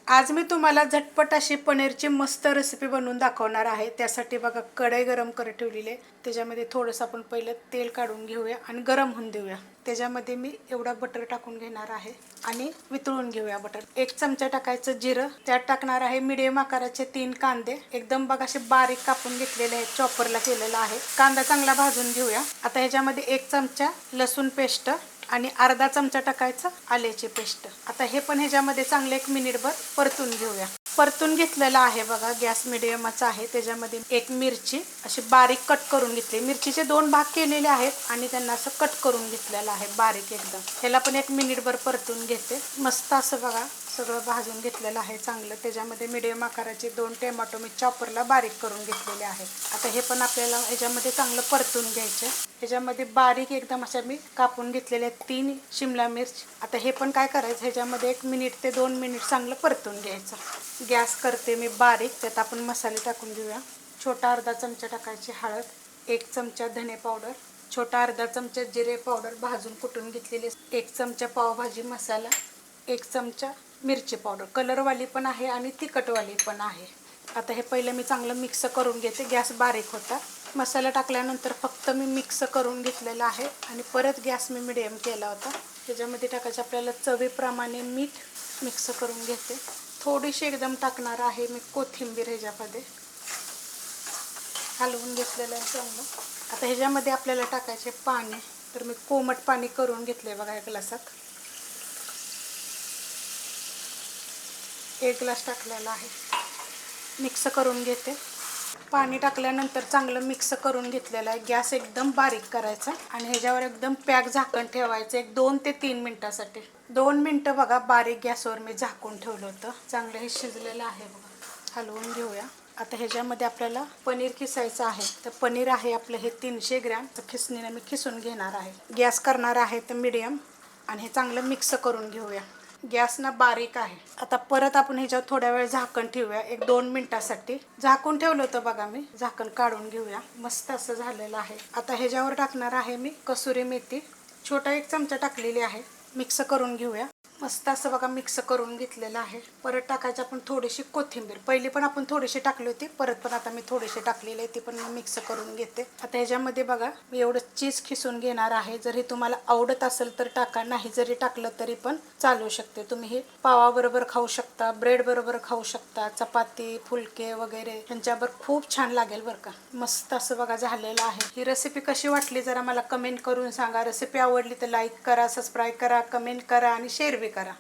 आज मी तुम्हाला झटपट अशी पनीरची मस्त रेसिपी बनवून दाखवणार आहे। त्यासाठी बघा कढई गरम करत ठेवलेली आहे। त्याच्यामध्ये थोडंसं आपण पहिलं तेल काढून घेऊया आणि गरम होऊन देऊया। त्याच्यामध्ये मी एवढा बटर टाकून घेणार आहे आणि वितळून घेऊया बटर। 1 चमचा टाकायचं जिरं, त्यात टाकणार आहे मीडियम आकाराचे 3 कांदे, एकदम बघा असे बारीक कापून घेतलेले आहेत, चॉपरला केलेला आहे। कांदा चांगला भाजून घेऊया। आता ह्याच्यामध्ये 1 चमचा लसूण पेस्ट आणि अर्धा चमचा टाकायचं आल्याची पेस्ट। आता हे पण ह्याच्यामध्ये चांगले 1 मिनिटभर परतून घेऊया। परतून घेतलेला आहे बघा, गॅस मिडियमच आहे। त्याच्यामध्ये 1 मिरची अशी बारीक कट करून घेतली। मिरचीचे 2 भाग केलेले आहेत आणि त्यांना असं कट करून घेतलेलं आहे बारीक एकदम। ह्याला पण 1 मिनिटभर परतून घेते। मस्त असं बघा सगळं भाजून घेतलेलं आहे चांगलं। त्याच्यामध्ये मीडियम आकाराचे 2 टोमॅटो मी चॉपरला बारीक करून घेतलेले आहेत। आता हे पण आपल्याला ह्याच्यामध्ये चांगलं परतून घ्यायचं। ह्याच्यामध्ये बारीक एकदम अशा मी कापून घेतलेले 3 शिमला मिर्च। आता हे पण काय करायचं, ह्याच्यामध्ये 1 मिनिट ते 2 मिनिट चांगलं परतून घ्यायचं। गॅस करते मी बारीक। त्यात आपण मसाले टाकून घेऊया। छोटा अर्धा चमचा टाकायची हळद, 1 चमचा धने पावडर, छोटा अर्धा चमचा जिरे पावडर भाजून कुटून घेतलेली, 1 चमचा पावभाजी मसाला, 1 चमचा मिरची पावडर, कलरवाली पण आहे आणि तिखटवाली पण आहे। आता हे पहिलं मी चांगलं मिक्स करून घेते। गॅस बारीक होता। मसाला टाकल्यानंतर फक्त मी मिक्स करून घेतलेला आहे आणि परत गॅस मी मिडियम केला होता। त्याच्यामध्ये टाकायचं आपल्याला चवीप्रमाणे मीठ, मिक्स करून घेते। थोडीशी एकदम टाकणार आहे मी कोथिंबीर ह्याच्यामध्ये, हलवून घेतलेलं आहे चांगलं। आता ह्याच्यामध्ये आपल्याला टाकायचे पाणी, तर मी कोमट पाणी करून घेतले बघा 1 ग्लासात। 1 ग्लास टाकलेला आहे, मिक्स करून घेते। पाणी टाकल्यानंतर चांगलं मिक्स करून घेतलेलं आहे। गॅस एकदम बारीक करायचा आणि ह्याच्यावर एकदम पॅक झाकण ठेवायचं 2 ते 3 मिनिटासाठी। 2 मिनिटं बघा बारीक गॅसवर मी झाकून ठेवलं होतं। चांगलं हे शिजलेलं आहे बघा, हलवून घेऊया। आता ह्याच्यामध्ये आपल्याला पनीर किसायचं आहे। तर पनीर आहे आपलं हे 300 ग्रॅम, तर खिसणीने मी खिसून घेणार आहे। गॅस करणार आहे तर मीडियम आणि हे चांगलं मिक्स करून घेऊया। गॅस ना बारीक आहे। आता परत आपण ह्याच्यावर थोड्या वेळ झाकण ठेवूया 1-2 मिनिटासाठी। झाकून ठेवलं होतं बघा मी, झाकण काढून घेऊया। मस्त असं झालेलं आहे। आता ह्याच्यावर टाकणार आहे मी कसुरी मेथी, छोटा 1 चमचा टाकलेली आहे। मिक्स करून घेऊया। मस्त असं बघा मिक्स करून घेतलेलं आहे। परत टाकायची आपण थोडीशी कोथिंबीर, पहिली पण आपण थोडीशी टाकली होती, परत पण आता मी थोडीशी टाकलेली आहे, ती पण मी मिक्स करून घेते। आता ह्याच्यामध्ये बघा मी एवढं चीज खिसून घेणार आहे। जर हे तुम्हाला आवडत असेल तर टाका, नाही जरी टाकलं तरी पण चालू शकते। तुम्ही हे पावाबरोबर खाऊ शकता, ब्रेड बरोबर खाऊ शकता, चपाती, फुलके वगैरे ह्यांच्याबरोबर खूप छान लागेल बरं का। मस्त असं बघा झालेलं आहे। ही रेसिपी कशी वाटली जरा मला कमेंट करून सांगा। रेसिपी आवडली तर लाईक करा, सबस्क्राईब करा, कमेंट करा आणि शेअर बी करा।